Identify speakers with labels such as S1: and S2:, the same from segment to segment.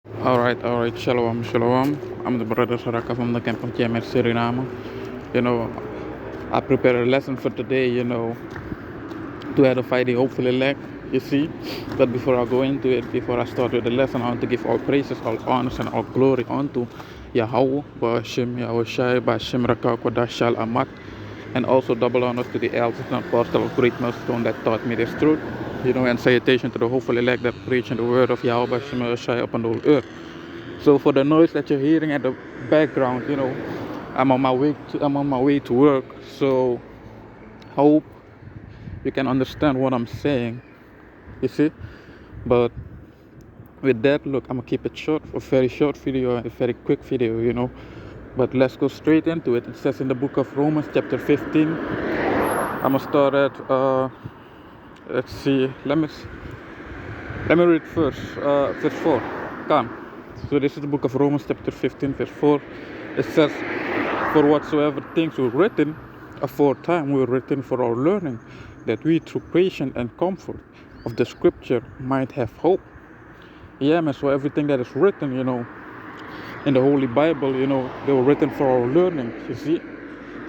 S1: All right, shalom, shalom. I'm the brother Saraka from the camp of JMS Suriname. You know, I prepared a lesson for today, to edify the hopeful elect, you see. But before I go into it, before I start with the lesson, I want to give all praises, all honors, and all glory unto Yahweh, Ba'ashem, Yahushai, Ba'ashem Raka, Kodash, Al Amat, and also double honors to the elders and apostles of great milestone that taught me this truth. And salutation to the hopeful elect that preach in the word of Yahweh, Ba'ashem, Yahushai upon the whole earth. So for the noise that you're hearing at the background, I'm on my way to work. So hope you can understand what I'm saying. You see? But with that, look, I'm gonna keep it short, a very short video, a very quick video. But let's go straight into it. It says in the book of Romans, chapter 15. I'm gonna start at let's see. Let me read first, verse 4. Come. So this is the book of Romans chapter 15 verse 4. It says, for whatsoever things were written aforetime were written for our learning, that we through patience and comfort of the scripture might have hope. Yeah, man, so everything that is written, in the Holy Bible, they were written for our learning, you see,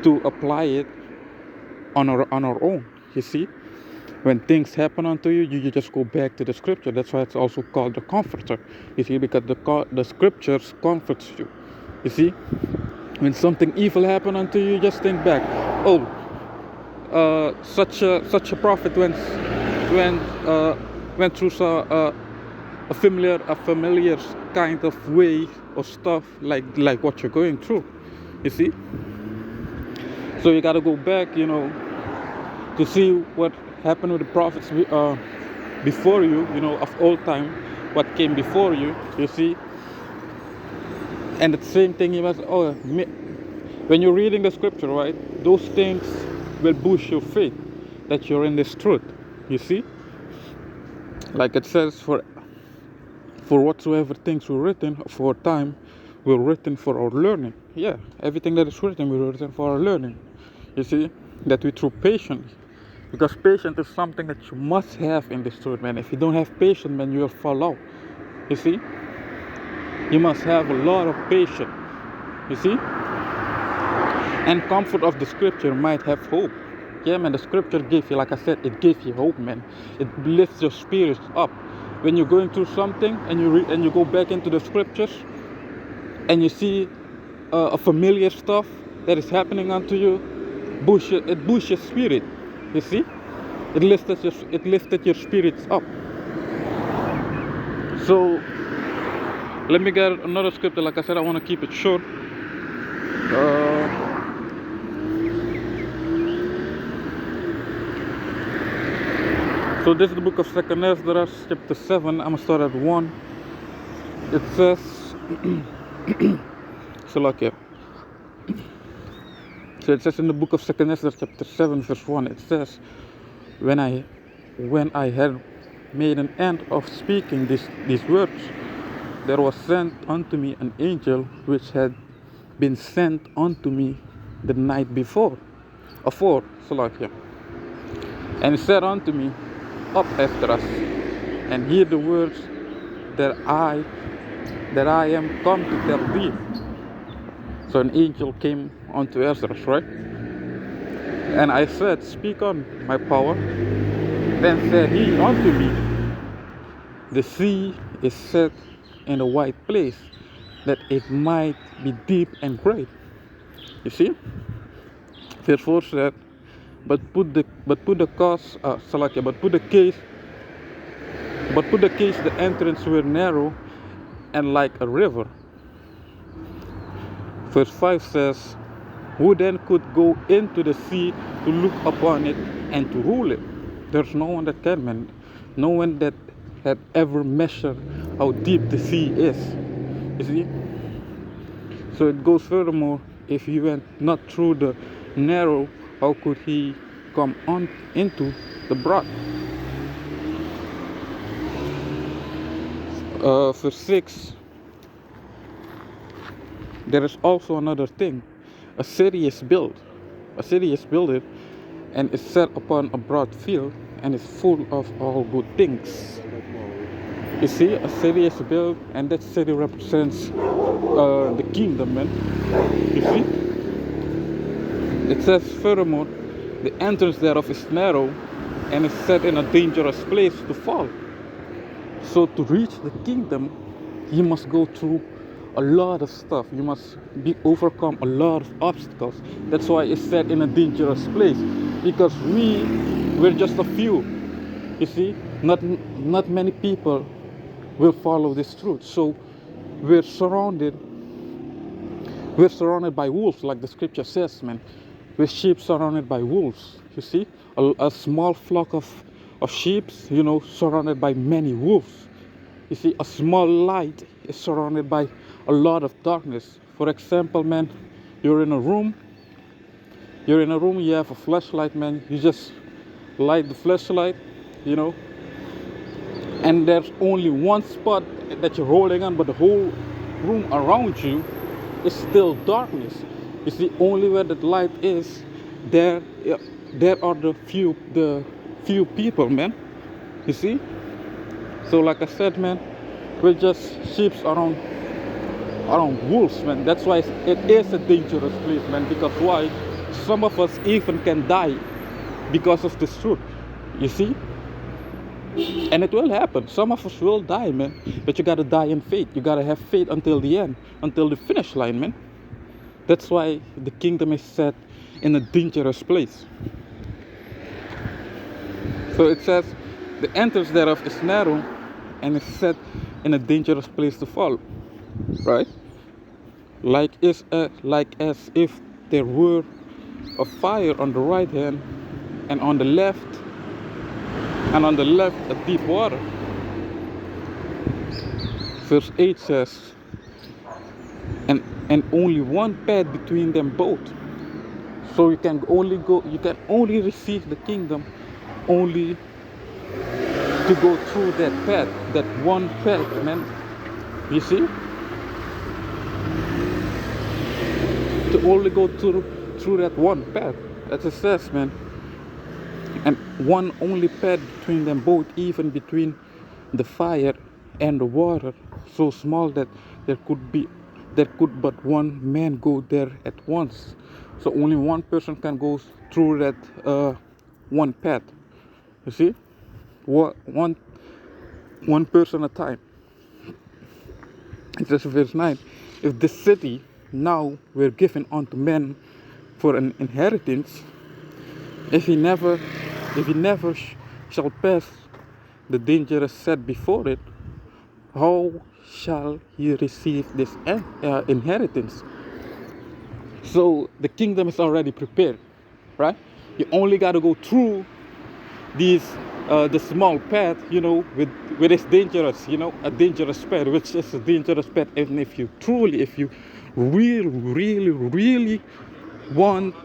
S1: to apply it on our own, you see. When things happen unto you, you just go back to the scripture. That's why it's also called the comforter. You see, because the scriptures comforts you. You see, when something evil happen unto you, just think back. Oh, such a prophet went through a familiar kind of way or stuff like what you're going through. You see, so you gotta go back, to see what happened with the prophets before you, of old time, what came before you, you see. And the same thing you must, when you're reading the scripture, right, those things will boost your faith that you're in this truth, you see. Like it says, for whatsoever things were written for time were written for our learning. Yeah, everything that is written were written for our learning, you see, that we through patience. Because patience is something that you must have in this truth, man. If you don't have patience, man, you will fall out. You see? You must have a lot of patience. You see? And comfort of the scripture might have hope. Yeah, man, the scripture gives you, like I said, it gives you hope, man. It lifts your spirits up. When you're going through something and you go back into the scriptures and you see a familiar stuff that is happening unto you, it boosts your spirit. You see, it lifted your spirits up. So let me get another scripture. Like I said, I want to keep it short. So this is the book of Second Ezra, chapter 7. I'm gonna start at 1. It says, Salakia. So it says in the book of Second Ezra, chapter 7, verse 1. It says, when I had made an end of speaking these words, there was sent unto me an angel which had been sent unto me the night before, Salakia. And he said unto me, up after us, and hear the words that I am come to tell thee. So an angel came unto Ezra, right? And I said, speak on, my power. Then said he unto me, the sea is set in a wide place, that it might be deep and great. You see? Verse 4 said, but put the case the entrance were narrow and like a river. Verse 5 says, who then could go into the sea to look upon it and to rule it? There's no one that can, man. No one that had ever measured how deep the sea is. You see? So it goes furthermore, if he went not through the narrow, how could he come on into the broad? Verse 6, there is also another thing. A city is built, and is set upon a broad field, and is full of all good things. You see, a city is built, and that city represents the kingdom, man. You see, it says furthermore, the entrance thereof is narrow, and is set in a dangerous place to fall. So to reach the kingdom, you must go through a lot of stuff. You must be overcome a lot of obstacles. That's why it's set in a dangerous place, because we're just a few. You see, not many people will follow this truth. So we're surrounded we're surrounded by wolves, like the scripture says, man. We're sheep surrounded by wolves. You see, a small flock of sheep, surrounded by many wolves. You see, a small light is surrounded by a lot of darkness. For example, man, you're in a room, you have a flashlight, man. You just light the flashlight, you know, and there's only one spot that you're holding on, but the whole room around you is still darkness. You see, only where that light is, there are the few people, man. You see? So like I said, man, we're just sheep around wolves, man. That's why it is a dangerous place, man. Because why? Some of us even can die because of this truth. You see? And it will happen. Some of us will die, man. But you gotta die in faith. You gotta have faith until the end, until the finish line, man. That's why the kingdom is set in a dangerous place. So it says, the entrance thereof is narrow, and is set in a dangerous place to fall. Right? Like as if there were a fire on the right hand, and on the left a deep water. Verse 8 says, and only one path between them both. So you can only receive the kingdom only to go through that path, that one path, man. You see? To only go through that one path. As it says, man. And one only path between them both, even between the fire and the water, so small that there could but one man go there at once. So only one person can go through that one path. You see, one person at a time. It says verse 9, if this city now were given unto men for an inheritance, if he never shall pass the danger set before it, how shall he receive this inheritance? So the kingdom is already prepared, right? You only got to go through these the small path, with it's dangerous, a dangerous path, which is a dangerous path. And if you really wants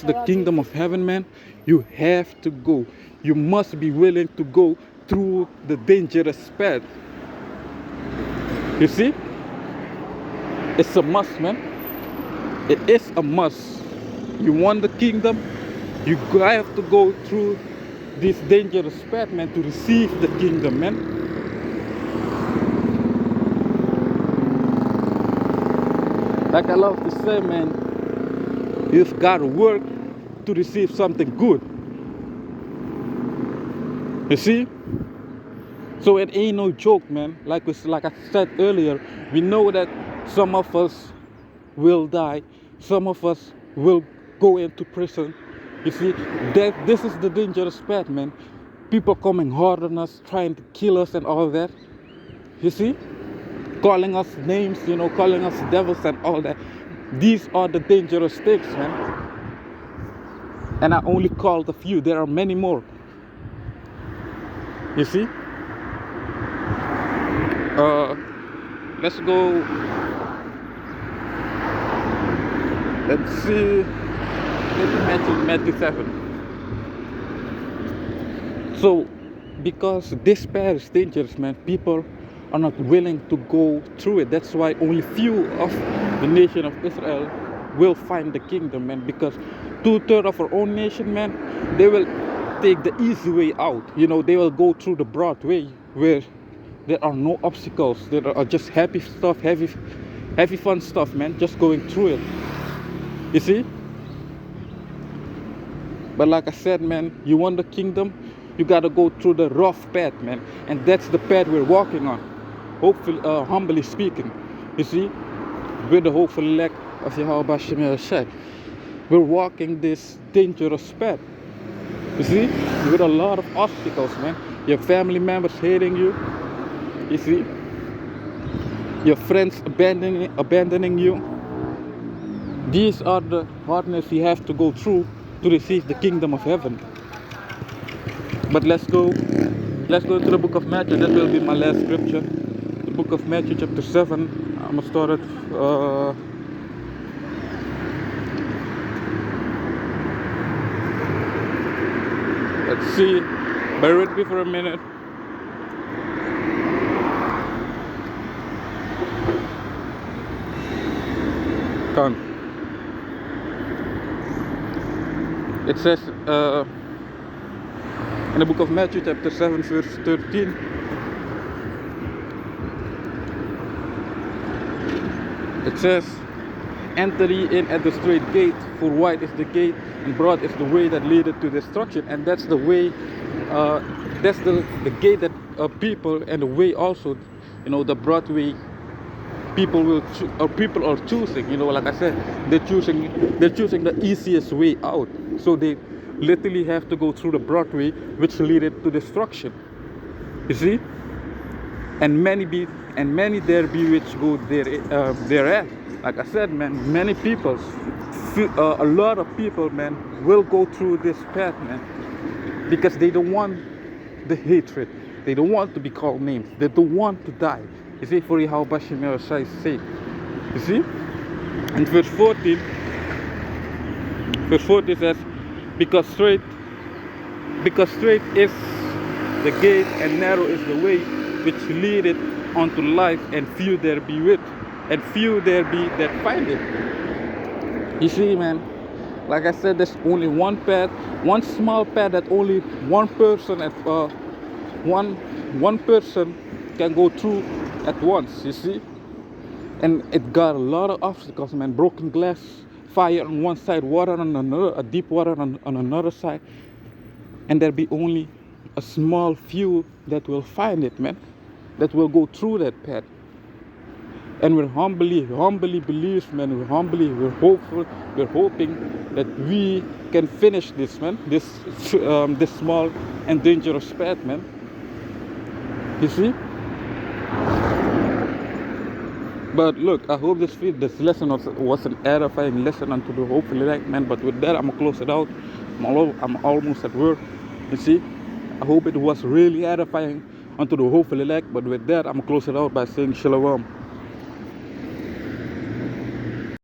S1: the kingdom of heaven, man, you have to go. You must be willing to go through the dangerous path. You see? It's a must, man. It is a must. You want the kingdom, you have to go through this dangerous path, man, to receive the kingdom, man. Like I love to say, man, you've got to work to receive something good. You see? So it ain't no joke, man. Like I said earlier, we know that some of us will die. Some of us will go into prison. You see, that this is the dangerous path, man. People coming hard on us, trying to kill us and all that. You see? Calling us names, calling us devils and all that. These are the dangerous things, man. And I only called a few. There are many more. You see? Let's go. Let's see. Matthew 7. So, because this path is dangerous, man, people are not willing to go through it. That's why only few of the nation of Israel will find the kingdom, man. Because 2/3 of our own nation, man, they will take the easy way out. You know, they will go through the broad way where there are no obstacles. There are just happy stuff, heavy fun stuff, man. Just going through it. You see? But like I said, man, you want the kingdom, you gotta go through the rough path, man. And that's the path we're walking on. Hopefully, humbly speaking. You see? With the hopeful elect of Yahweh Shem Shai. We're walking this dangerous path. You see? With a lot of obstacles, man. Your family members hating you. You see? Your friends abandoning you. These are the hardness you have to go through to receive the kingdom of heaven. But let's go to the book of Matthew. That will be my last scripture. The book of Matthew chapter 7. I'm gonna start at let's see. Bear with me for a minute. Come. It says in the book of Matthew chapter 7 verse 13. It says, enter ye in at the straight gate, for wide is the gate and broad is the way that leadeth to destruction. And that's the way, that's the gate that people, and the way also, you know, the broad way people are choosing. You know, like I said, they're choosing the easiest way out. So they literally have to go through the broad way, which leadeth to destruction. You see? And many there be which go thereat. Like I said, man, many people, a lot of people, man, will go through this path, man, because they don't want the hatred. They don't want to be called names. They don't want to die. You see, for Yahweh Shemir Shai's sake. You see? And verse 14 says, because straight is the gate and narrow is the way which leadeth unto life, and few there be that find it. You see, man, like I said, there's only one path, one small path that only one person can go through at once. You see, and it got a lot of obstacles, man. Broken glass, fire on one side, water on another, a deep water on another side, and there be only a small few that will find it, man, that will go through that path. And we're humbly believe, man, we're hopeful, we're hoping that we can finish this, man, this small and dangerous path, man. You see? But look, I hope this lesson was an edifying lesson unto the hopeful elect, man. But with that, I'm gonna close it out. I'm almost at work. You see? I hope it was really edifying unto the hopeful elect. But with that, I'm gonna close it out by saying Shalom.